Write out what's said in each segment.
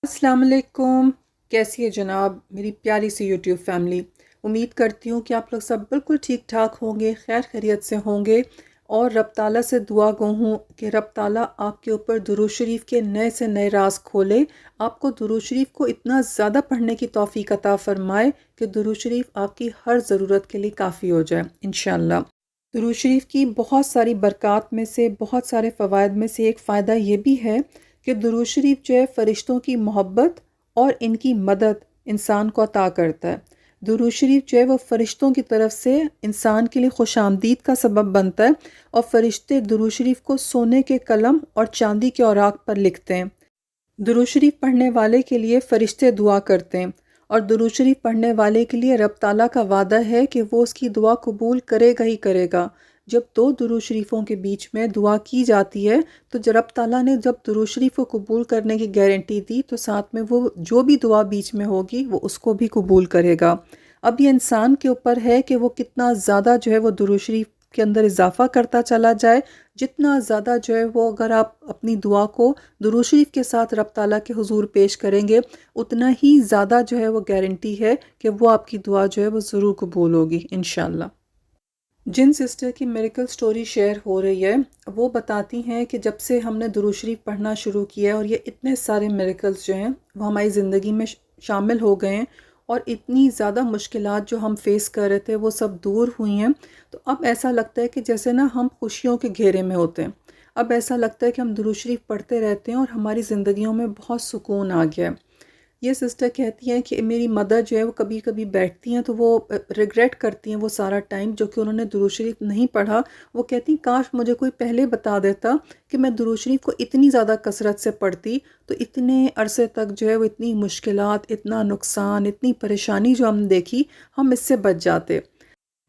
السلام علیکم، کیسی ہے جناب میری پیاری سی یوٹیوب فیملی؟ امید کرتی ہوں کہ آپ لوگ سب بالکل ٹھیک ٹھاک ہوں گے، خیر خیریت سے ہوں گے، اور رب تعالیٰ سے دعا گو ہوں کہ رب تعالیٰ آپ کے اوپر درود شریف کے نئے سے نئے راز کھولے، آپ کو درود شریف کو اتنا زیادہ پڑھنے کی توفیق عطا فرمائے کہ درود شریف آپ کی ہر ضرورت کے لیے کافی ہو جائے انشاءاللہ۔ درود شریف کی بہت ساری برکات میں سے، بہت سارے فوائد میں سے ایک فائدہ یہ بھی ہے کہ درود شریف جو ہے فرشتوں کی محبت اور ان کی مدد انسان کو عطا کرتا ہے۔ درود شریف جو ہے وہ فرشتوں کی طرف سے انسان کے لیے خوش آمدید کا سبب بنتا ہے، اور فرشتے درود شریف کو سونے کے قلم اور چاندی کے اوراق پر لکھتے ہیں۔ درود شریف پڑھنے والے کے لیے فرشتے دعا کرتے ہیں، اور درود شریف پڑھنے والے کے لیے رب تعالیٰ کا وعدہ ہے کہ وہ اس کی دعا قبول کرے گا ہی کرے گا۔ جب دو درود شریفوں کے بیچ میں دعا کی جاتی ہے تو رب تعالیٰ نے جب درود شریف کو قبول کرنے کی گارنٹی دی تو ساتھ میں وہ جو بھی دعا بیچ میں ہوگی وہ اس کو بھی قبول کرے گا۔ اب یہ انسان کے اوپر ہے کہ وہ کتنا زیادہ جو ہے وہ درود شریف کے اندر اضافہ کرتا چلا جائے۔ جتنا زیادہ جو ہے وہ اگر آپ اپنی دعا کو درود شریف کے ساتھ رب تعالیٰ کے حضور پیش کریں گے، اتنا ہی زیادہ جو ہے وہ گارنٹی ہے کہ وہ آپ کی دعا جو ہے وہ ضرور قبول ہوگی انشاءاللہ۔ جن سسٹر کی میریکل سٹوری شیئر ہو رہی ہے وہ بتاتی ہیں کہ جب سے ہم نے درود شریف پڑھنا شروع کیا ہے اور یہ اتنے سارے میریکلز جو ہیں وہ ہماری زندگی میں شامل ہو گئے ہیں، اور اتنی زیادہ مشکلات جو ہم فیس کر رہے تھے وہ سب دور ہوئی ہیں، تو اب ایسا لگتا ہے کہ جیسے نا ہم خوشیوں کے گھیرے میں ہوتے ہیں۔ اب ایسا لگتا ہے کہ ہم درود شریف پڑھتے رہتے ہیں اور ہماری زندگیوں میں بہت سکون آ گیا ہے۔ یہ سسٹر کہتی ہیں کہ میری مدر جو ہے وہ کبھی کبھی بیٹھتی ہیں تو وہ ریگریٹ کرتی ہیں وہ سارا ٹائم جو کہ انہوں نے درود شریف نہیں پڑھا۔ وہ کہتی ہیں کاش مجھے کوئی پہلے بتا دیتا کہ میں درود شریف کو اتنی زیادہ کثرت سے پڑھتی تو اتنے عرصے تک جو ہے وہ اتنی مشکلات، اتنا نقصان، اتنی پریشانی جو ہم نے دیکھی، ہم اس سے بچ جاتے۔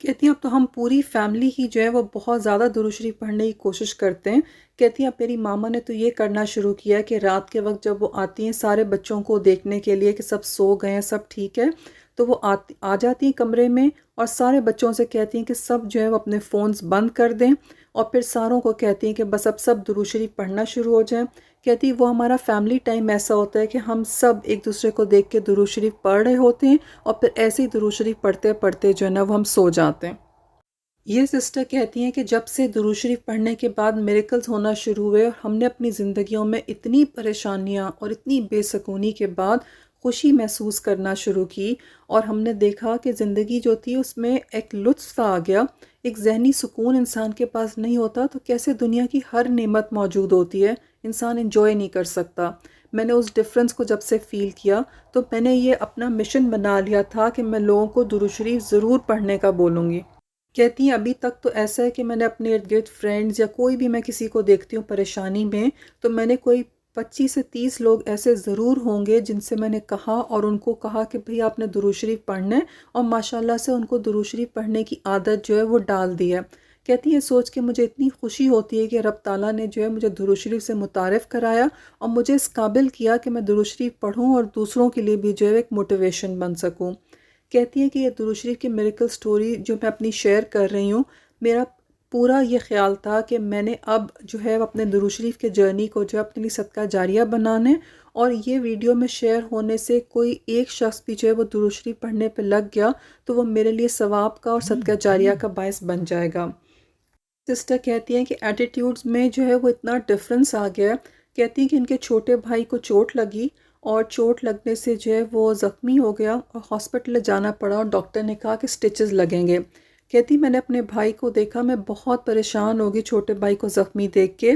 کہتی ہیں اب تو ہم پوری فیملی ہی جو ہے وہ بہت زیادہ درود شریف پڑھنے کی کوشش کرتے ہیں۔ کہتی ہیں اب میری ماما نے تو یہ کرنا شروع کیا کہ رات کے وقت جب وہ آتی ہیں سارے بچوں کو دیکھنے کے لیے کہ سب سو گئے ہیں، سب ٹھیک ہے، تو وہ آ جاتی ہیں کمرے میں اور سارے بچوں سے کہتی ہیں کہ سب جو ہے وہ اپنے فونز بند کر دیں، اور پھر ساروں کو کہتی ہیں کہ بس اب سب درود شریف پڑھنا شروع ہو جائیں۔ کہتی وہ ہمارا فیملی ٹائم ایسا ہوتا ہے کہ ہم سب ایک دوسرے کو دیکھ کے درود شریف پڑھ رہے ہوتے ہیں، اور پھر ایسے ہی درود شریف پڑھتے پڑھتے جو ہے نا وہ ہم سو جاتے ہیں۔ یہ سسٹر کہتی ہیں کہ جب سے درود شریف پڑھنے کے بعد میریکلز ہونا شروع ہوئے اور ہم نے اپنی زندگیوں میں اتنی پریشانیاں اور اتنی بے سکونی کے بعد خوشی محسوس کرنا شروع کی، اور ہم نے دیکھا کہ زندگی جو تھی اس میں ایک لطف آ گیا، ایک ذہنی سکون انسان کے پاس نہیں ہوتا تو کیسے دنیا کی ہر نعمت موجود ہوتی ہے انسان انجوائے نہیں کر سکتا۔ میں نے اس ڈفرنس کو جب سے فیل کیا تو میں نے یہ اپنا مشن بنا لیا تھا کہ میں لوگوں کو درود شریف ضرور پڑھنے کا بولوں گی۔ کہتی ہیں ابھی تک تو ایسا ہے کہ میں نے اپنے ارد گرد فرینڈز یا کوئی بھی میں کسی کو دیکھتی ہوں پریشانی میں تو میں نے کوئی 25 سے 30 لوگ ایسے ضرور ہوں گے جن سے میں نے کہا اور ان کو کہا کہ بھئی آپ نے درود شریف پڑھنا ہے، اور ماشاءاللہ سے ان کو درود شریف پڑھنے کی عادت جو ہے وہ ڈال دی ہے۔ کہتی ہیں سوچ کے مجھے اتنی خوشی ہوتی ہے کہ رب تعالیٰ نے جو ہے مجھے درود شریف سے متعارف کرایا اور مجھے اس قابل کیا کہ میں درود شریف پڑھوں اور دوسروں کے لیے بھی جو ہے ایک موٹیویشن بن سکوں۔ کہتی ہیں کہ یہ درود شریف کی میریکل سٹوری جو میں اپنی شیئر کر رہی ہوں، میرا پورا یہ خیال تھا کہ میں نے اب جو ہے اپنے درود شریف کے جرنی کو جو ہے اپنے لیے صدقہ جاریہ بنانے، اور یہ ویڈیو میں شیئر ہونے سے کوئی ایک شخص بھی جو ہے وہ درود شریف پڑھنے پہ لگ گیا تو وہ میرے لیے ثواب کا اور صدقہ جاریہ کا باعث بن جائے گا۔ سسٹر کہتی ہیں کہ ایٹیٹیوڈز میں جو ہے وہ اتنا ڈفرنس آ گیا۔ کہتی ہیں کہ ان کے چھوٹے بھائی کو چوٹ لگی، اور چوٹ لگنے سے جو ہے وہ زخمی ہو گیا اور ہاسپٹل جانا پڑا، اور ڈاکٹر نے کہا کہ سٹچز لگیں گے۔ کہتی میں نے اپنے بھائی کو دیکھا، میں بہت پریشان ہو گئی چھوٹے بھائی کو زخمی دیکھ کے۔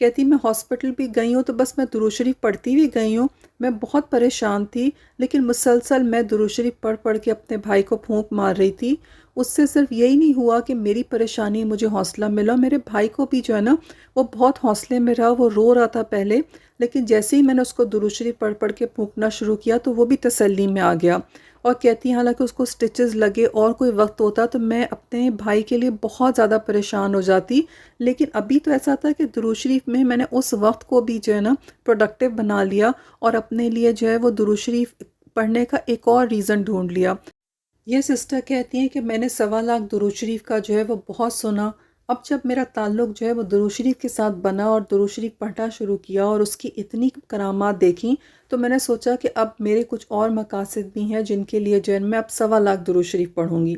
کہتی میں ہاسپٹل بھی گئی ہوں تو بس میں درود شریف پڑھتی ہوئی گئی ہوں، میں بہت پریشان تھی لیکن مسلسل میں درود شریف پڑھ پڑھ کے اپنے بھائی کو پھونک مار رہی تھی۔ اس سے صرف یہی نہیں ہوا کہ میری پریشانی مجھے حوصلہ ملا، میرے بھائی کو بھی جو ہے نا وہ بہت حوصلے میں رہا۔ وہ رو رہا تھا پہلے، لیکن جیسے ہی میں نے اس کو درود شریف پڑھ پڑھ کے پھونکنا شروع کیا تو وہ بھی تسلی میں آ گیا۔ اور کہتی ہیں حالانکہ اس کو سٹچز لگے اور کوئی وقت ہوتا تو میں اپنے بھائی کے لیے بہت زیادہ پریشان ہو جاتی، لیکن ابھی تو ایسا تھا کہ درود شریف میں نے اس وقت کو بھی جو ہے نا پروڈکٹیو بنا لیا اور اپنے لیے جو ہے وہ درود شریف پڑھنے کا ایک اور ریزن ڈھونڈ لیا۔ یہ سسٹر کہتی ہیں کہ میں نے 1.25 لاکھ درود شریف کا جو ہے وہ بہت سنا، اب جب میرا تعلق جو ہے وہ درود شریف کے ساتھ بنا اور درود شریف پڑھنا شروع کیا اور اس کی اتنی کرامات دیکھیں، تو میں نے سوچا کہ اب میرے کچھ اور مقاصد بھی ہیں جن کے لیے جو ہے میں اب 1.25 درود شریف پڑھوں گی۔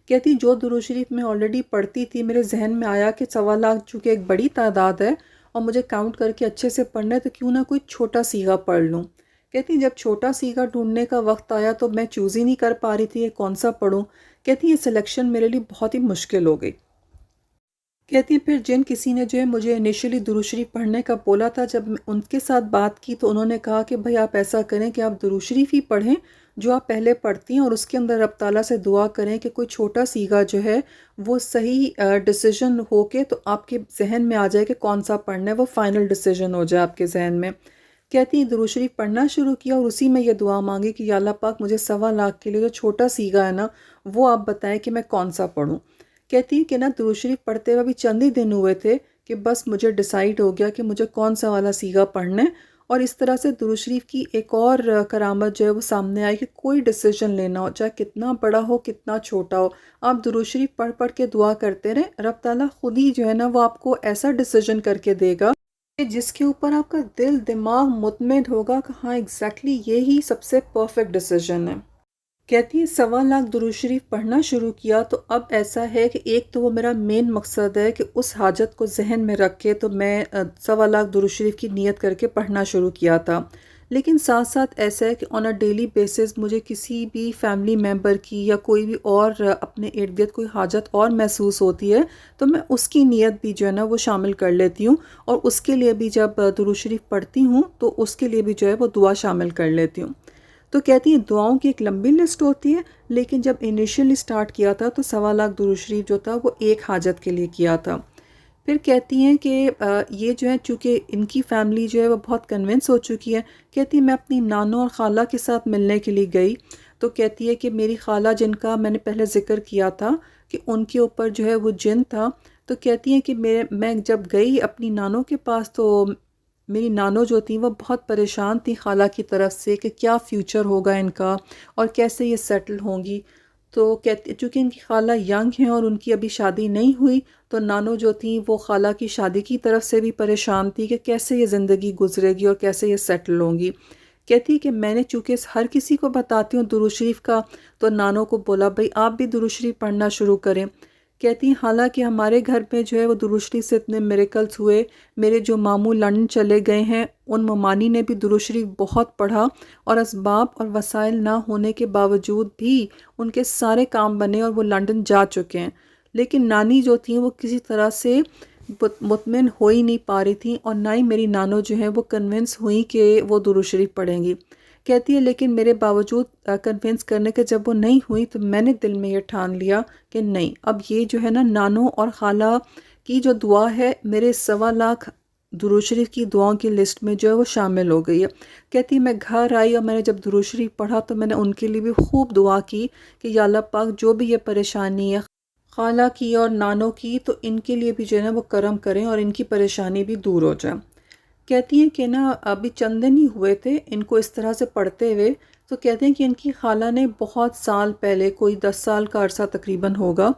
کہتی جو درود شریف میں آلریڈی پڑھتی تھی، میرے ذہن میں آیا کہ 1.25 چونکہ ایک بڑی تعداد ہے اور مجھے کاؤنٹ کر کے اچھے سے پڑھنا ہے، تو کیوں نہ کوئی چھوٹا سیغہ پڑھ لوں۔ کہتی جب چھوٹا سیغہ ڈھونڈنے کا وقت آیا تو میں چوز ہی نہیں کر پا رہی تھی کہ کون سا پڑھوں۔ کہتی یہ سلیکشن میرے لیے بہت ہی مشکل ہو گئی۔ کہتی پھر جن کسی نے جو ہے مجھے انیشلی درود شریف پڑھنے کا بولا تھا، جب میں ان کے ساتھ بات کی تو انہوں نے کہا کہ بھائی آپ ایسا کریں کہ آپ درود شریف ہی پڑھیں جو آپ پہلے پڑھتی ہیں، اور اس کے اندر رب تعالیٰ سے دعا کریں کہ کوئی چھوٹا سیغہ جو ہے وہ صحیح ڈیسیژن ہو کے تو آپ کے ذہن میں آ جائے کہ کون سا پڑھنا ہے، وہ فائنل ڈیسیژن ہو جائے آپ کے ذہن میں۔ کہتی ہیں درود شریف پڑھنا شروع کیا اور اسی میں یہ دعا مانگی کہ یا اللہ پاک مجھے 1.25 کے لیے جو چھوٹا سیغہ ہے نا وہ آپ بتائیں کہ میں کون سا پڑھوں۔ کہتی ہے کہ نا درود شریف پڑھتے ہوئے ابھی چند ہی دن ہوئے تھے کہ بس مجھے ڈیسائیڈ ہو گیا کہ مجھے کون سا والا سیغہ پڑھنا ہے، اور اس طرح سے درود شریف کی ایک اور کرامت جو ہے وہ سامنے آئی کہ کوئی ڈیسیژن لینا ہو، چاہے کتنا بڑا ہو کتنا چھوٹا ہو، آپ درود شریف پڑھ پڑھ کے دعا کرتے رہیں، رب تعالیٰ خود ہی جو ہے نا وہ آپ کو ایسا ڈیسیژن کر کے دے گا کہ جس کے اوپر آپ کا دل دماغ مطمئن ہوگا کہ ہاں ایگزیکٹلی یہی سب سے پرفیکٹ ڈیسیژن ہے۔ کہتی ہے 1.25 درود شریف پڑھنا شروع کیا تو اب ایسا ہے کہ ایک تو وہ میرا مین مقصد ہے کہ اس حاجت کو ذہن میں رکھ کے تو میں 1.25 درود شریف کی نیت کر کے پڑھنا شروع کیا تھا، لیکن ساتھ ساتھ ایسا ہے کہ آن اے ڈیلی بیسس مجھے کسی بھی فیملی ممبر کی یا کوئی بھی اور اپنے ارد گرد کوئی حاجت اور محسوس ہوتی ہے تو میں اس کی نیت بھی جو ہے نا وہ شامل کر لیتی ہوں، اور اس کے لیے بھی جب درود شریف پڑھتی ہوں تو اس کے لیے بھی جو ہے وہ دعا شامل کر لیتی ہوں۔ تو کہتی ہیں دعاؤں کی ایک لمبی لسٹ ہوتی ہے، لیکن جب انیشیلی سٹارٹ کیا تھا تو 1.25 درود شریف جو تھا وہ ایک حاجت کے لیے کیا تھا۔ پھر کہتی ہیں کہ یہ جو ہے چونکہ ان کی فیملی جو ہے وہ بہت کنونس ہو چکی ہے، کہتی ہیں میں اپنی نانوں اور خالہ کے ساتھ ملنے کے لیے گئی تو کہتی ہے کہ میری خالہ جن کا میں نے پہلے ذکر کیا تھا کہ ان کے اوپر جو ہے وہ جن تھا، تو کہتی ہیں کہ میں جب گئی اپنی نانوں کے پاس تو میری نانو جو تھیں وہ بہت پریشان تھیں خالہ کی طرف سے کہ کیا فیوچر ہوگا ان کا اور کیسے یہ سیٹل ہوں گی۔ تو کہتے چونکہ ان کی خالہ ینگ ہیں اور ان کی ابھی شادی نہیں ہوئی، تو نانو جو تھیں وہ خالہ کی شادی کی طرف سے بھی پریشان تھی کہ کیسے یہ زندگی گزرے گی اور کیسے یہ سیٹل ہوں گی۔ کہتی کہ میں نے چونکہ ہر کسی کو بتاتی ہوں درود شریف کا، تو نانو کو بولا بھائی آپ بھی درود شریف پڑھنا شروع کریں۔ کہتی ہیں حالانکہ ہمارے گھر پہ جو ہے وہ درود شریف سے اتنے میریکلز ہوئے، میرے جو ماموں لندن چلے گئے ہیں ان ممانی نے بھی درود شریف بہت پڑھا، اور اسباب اور وسائل نہ ہونے کے باوجود بھی ان کے سارے کام بنے اور وہ لندن جا چکے ہیں، لیکن نانی جو تھیں وہ کسی طرح سے مطمئن ہو ہی نہیں پا رہی تھیں، اور نہ ہی میری نانو جو ہے وہ کنونس ہوئی کہ وہ درود شریف پڑھیں گی۔ کہتی ہے لیکن میرے باوجود کنونس کرنے کے جب وہ نہیں ہوئی تو میں نے دل میں یہ ٹھان لیا کہ نہیں، اب یہ جو ہے نا نانو اور خالہ کی جو دعا ہے میرے 1.25 درود شریف کی دعاؤں کی لسٹ میں جو ہے وہ شامل ہو گئی ہے۔ کہتی میں گھر آئی اور میں نے جب درود شریف پڑھا تو میں نے ان کے لیے بھی خوب دعا کی کہ یا اللہ پاک جو بھی یہ پریشانی ہے خالہ کی اور نانو کی، تو ان کے لیے بھی جو ہے نا وہ کرم کریں اور ان کی پریشانی بھی دور ہو جائے۔ کہتی ہیں کہ نا ابھی چند دن ہی ہوئے تھے ان کو اس طرح سے پڑھتے ہوئے، تو کہتے ہیں کہ ان کی خالہ نے بہت سال پہلے، کوئی 10 سال کا عرصہ تقریباً ہوگا،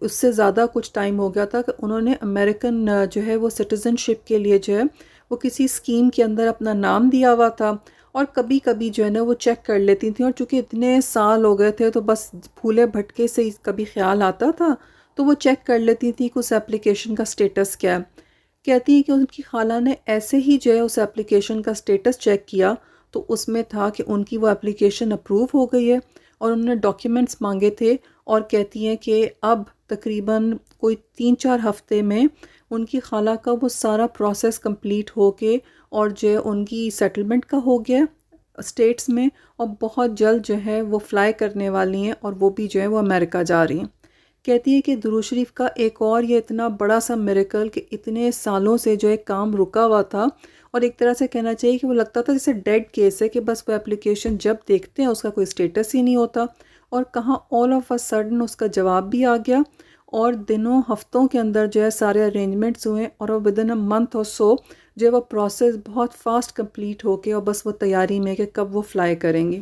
اس سے زیادہ کچھ ٹائم ہو گیا تھا کہ انہوں نے امریکن جو ہے وہ سٹیزن شپ کے لیے جو ہے وہ کسی اسکیم کے اندر اپنا نام دیا ہوا تھا، اور کبھی کبھی جو ہے نا وہ چیک کر لیتی تھیں، اور چونکہ اتنے سال ہو گئے تھے تو بس پھولے بھٹکے سے ہی کبھی خیال آتا تھا تو وہ چیک کر لیتی تھیں کہ اس اپلیکیشن کا سٹیٹس کیا ہے۔ کہتی ہیں کہ ان کی خالہ نے ایسے ہی جو ہے اس اپلیکیشن کا سٹیٹس چیک کیا تو اس میں تھا کہ ان کی وہ اپلیکیشن اپروو ہو گئی ہے، اور انہوں نے ڈاکیومنٹس مانگے تھے، اور کہتی ہیں کہ اب تقریباً کوئی 3-4 ہفتے میں ان کی خالہ کا وہ سارا پروسیس کمپلیٹ ہو کے اور جو ہے ان کی سیٹلمنٹ کا ہو گیا اسٹیٹس میں، اور بہت جلد جو ہے وہ فلائی کرنے والی ہیں اور وہ بھی جو ہے وہ امریکہ جا رہی ہیں۔ کہتی ہے کہ درود شریف کا ایک اور یہ اتنا بڑا سا میریکل کہ اتنے سالوں سے جو ہے کام رکا ہوا تھا، اور ایک طرح سے کہنا چاہیے کہ وہ لگتا تھا جیسے ڈیڈ کیس ہے کہ بس وہ اپلیکیشن جب دیکھتے ہیں اس کا کوئی سٹیٹس ہی نہیں ہوتا، اور کہاں آل آف اے سڈن اس کا جواب بھی آ گیا، اور دنوں ہفتوں کے اندر جو ہے سارے ارینجمنٹس ہوئے، اور وہ ودن اے منتھ اور سو جو ہے وہ پروسیس بہت فاسٹ کمپلیٹ ہو کے اور بس وہ تیاری میں کہ کب وہ فلائی کریں گی۔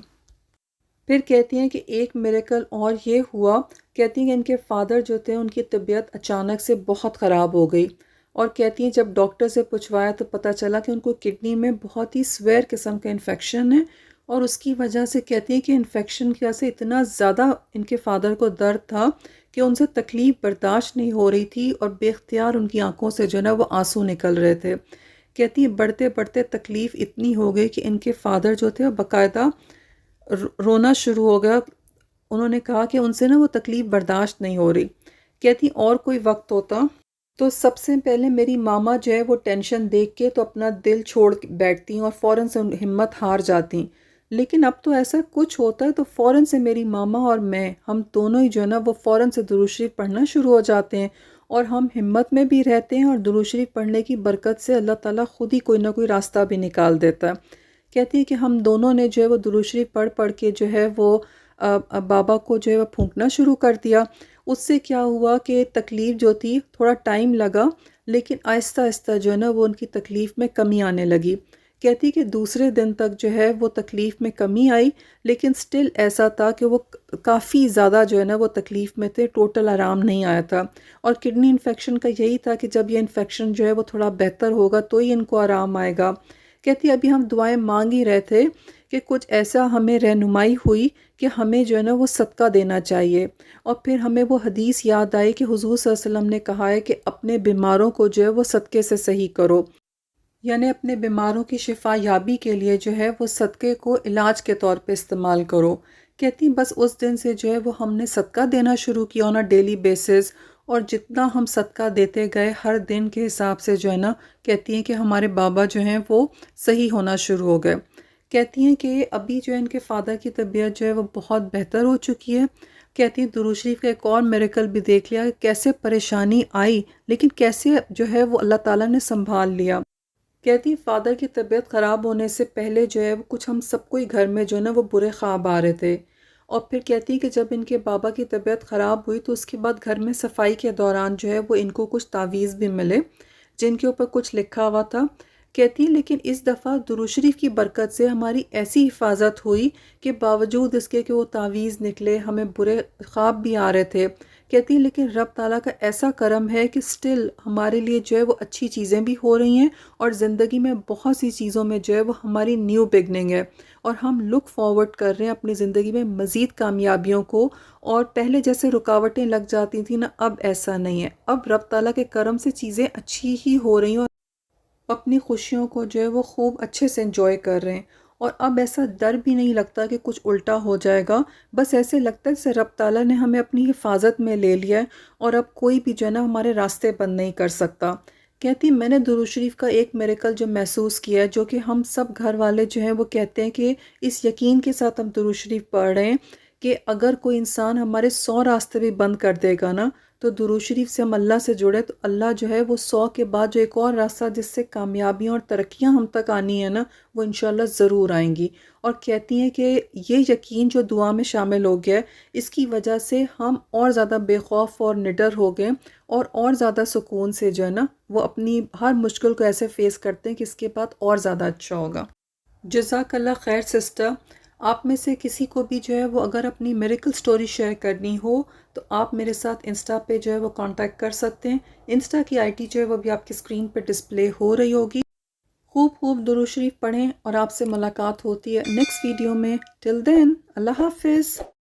پھر کہتی ہیں کہ ایک میریکل اور یہ ہوا کہتی ہیں کہ ان کے فادر جو تھے ان کی طبیعت اچانک سے بہت خراب ہو گئی، اور کہتی ہیں جب ڈاکٹر سے پوچھوایا تو پتہ چلا کہ ان کو کڈنی میں بہت ہی سویر قسم کا انفیکشن ہے، اور اس کی وجہ سے کہتی ہیں کہ انفیکشن کی وجہ سے اتنا زیادہ ان کے فادر کو درد تھا کہ ان سے تکلیف برداشت نہیں ہو رہی تھی، اور بے اختیار ان کی آنکھوں سے جو ہے نا وہ آنسو نکل رہے تھے۔ کہتی ہیں بڑھتے بڑھتے تکلیف اتنی ہو گئی کہ ان کے فادر جو تھے باقاعدہ رونا شروع ہو گیا۔ انہوں نے کہا کہ ان سے نا وہ تکلیف برداشت نہیں ہو رہی۔ کہتی اور کوئی وقت ہوتا تو سب سے پہلے میری ماما جو ہے وہ ٹینشن دیکھ کے تو اپنا دل چھوڑ بیٹھتی اور فوراً سے ہمت ہار جاتی، لیکن اب تو ایسا کچھ ہوتا ہے تو فوراً سے میری ماما اور میں ہم دونوں ہی جو ہے نا وہ فوراً سے درود شریف پڑھنا شروع ہو جاتے ہیں، اور ہم ہمت میں بھی رہتے ہیں، اور درود شریف پڑھنے کی برکت سے اللہ تعالیٰ خود ہی کوئی نہ کوئی راستہ بھی نکال دیتا ہے۔ کہتی ہے کہ ہم دونوں نے جو ہے وہ درود شریف پڑھ پڑھ کے جو ہے وہ بابا کو جو ہے وہ پھونکنا شروع کر دیا۔ اس سے کیا ہوا کہ تکلیف جو تھی تھوڑا ٹائم لگا، لیکن آہستہ آہستہ جو ہے نا وہ ان کی تکلیف میں کمی آنے لگی۔ کہتی کہ دوسرے دن تک جو ہے وہ تکلیف میں کمی آئی، لیکن سٹل ایسا تھا کہ وہ کافی زیادہ جو ہے نا وہ تکلیف میں تھے، ٹوٹل آرام نہیں آیا تھا، اور کڈنی انفیکشن کا یہی تھا کہ جب یہ انفیکشن جو ہے وہ تھوڑا بہتر ہوگا تو ہی ان کو آرام آئے گا۔ کہتی ابھی ہم دعائیں مانگ ہی رہے تھے کہ کچھ ایسا ہمیں رہنمائی ہوئی کہ ہمیں جو ہے نا وہ صدقہ دینا چاہیے، اور پھر ہمیں وہ حدیث یاد آئی کہ حضور صلی اللہ علیہ وسلم نے کہا ہے کہ اپنے بیماروں کو جو ہے وہ صدقے سے صحیح کرو، یعنی اپنے بیماروں کی شفا یابی کے لیے جو ہے وہ صدقے کو علاج کے طور پہ استعمال کرو۔ کہتی بس اس دن سے جو ہے وہ ہم نے صدقہ دینا شروع کیا آن ڈیلی بیسس، اور جتنا ہم صدقہ دیتے گئے ہر دن کے حساب سے جو ہے نا کہتی ہیں کہ ہمارے بابا جو ہیں وہ صحیح ہونا شروع ہو گئے۔ کہتی ہیں کہ ابھی جو ہے ان کے فادر کی طبیعت جو ہے وہ بہت بہتر ہو چکی ہے۔ کہتی ہیں درود شریف کا ایک اور میریکل بھی دیکھ لیا، کیسے پریشانی آئی لیکن کیسے جو ہے وہ اللہ تعالیٰ نے سنبھال لیا۔ کہتی فادر کی طبیعت خراب ہونے سے پہلے جو ہے وہ کچھ ہم سب کو ہی گھر میں جو ہے نا وہ برے خواب آ رہے تھے، اور پھر کہتی کہ جب ان کے بابا کی طبیعت خراب ہوئی تو اس کے بعد گھر میں صفائی کے دوران جو ہے وہ ان کو کچھ تعویذ بھی ملے جن کے اوپر کچھ لکھا ہوا تھا۔ کہتی ہیں لیکن اس دفعہ درود شریف کی برکت سے ہماری ایسی حفاظت ہوئی کہ باوجود اس کے کہ وہ تعویذ نکلے، ہمیں برے خواب بھی آ رہے تھے، کہتی ہیں لیکن رب تعالیٰ کا ایسا کرم ہے کہ سٹل ہمارے لیے جو ہے وہ اچھی چیزیں بھی ہو رہی ہیں، اور زندگی میں بہت سی چیزوں میں جو ہے وہ ہماری نیو بگننگ ہے، اور ہم لک فارورڈ کر رہے ہیں اپنی زندگی میں مزید کامیابیوں کو، اور پہلے جیسے رکاوٹیں لگ جاتی تھیں نا اب ایسا نہیں ہے، اب رب تعالیٰ کے کرم سے چیزیں اچھی ہی ہو رہی ہیں، اور اپنی خوشیوں کو جو ہے وہ خوب اچھے سے انجوائے کر رہے ہیں، اور اب ایسا ڈر بھی نہیں لگتا کہ کچھ الٹا ہو جائے گا، بس ایسے لگتا ہے جیسے رب تعالیٰ نے ہمیں اپنی حفاظت میں لے لیا ہے، اور اب کوئی بھی جو ہے نا ہمارے راستے بند نہیں کر سکتا۔ کہتی میں نے درود شریف کا ایک میریکل جو محسوس کیا ہے، جو کہ ہم سب گھر والے جو ہیں وہ کہتے ہیں کہ اس یقین کے ساتھ ہم درود شریف پڑھ رہے ہیں کہ اگر کوئی انسان ہمارے 100 راستے بھی بند کر دے گا نا تو درود شریف سے ہم اللہ سے جڑے تو اللہ جو ہے وہ 100 کے بعد جو ایک اور راستہ جس سے کامیابیاں اور ترقیاں ہم تک آنی ہیں نا وہ انشاءاللہ ضرور آئیں گی۔ اور کہتی ہیں کہ یہ یقین جو دعا میں شامل ہو گیا ہے اس کی وجہ سے ہم اور زیادہ بے خوف اور نڈر ہو گئے، اور زیادہ سکون سے جو ہے نا وہ اپنی ہر مشکل کو ایسے فیس کرتے ہیں کہ اس کے بعد اور زیادہ اچھا ہوگا۔ جزاک اللہ خیر سسٹر۔ آپ میں سے کسی کو بھی جو ہے وہ اگر اپنی میریکل سٹوری شیئر کرنی ہو تو آپ میرے ساتھ انسٹا پہ جو ہے وہ کانٹیکٹ کر سکتے ہیں۔ انسٹا کی آئی ٹی جو ہے وہ بھی آپ کی اسکرین پہ ڈسپلے ہو رہی ہوگی۔ خوب خوب درود شریف پڑھیں، اور آپ سے ملاقات ہوتی ہے نیکسٹ ویڈیو میں۔ ٹل دین اللہ حافظ۔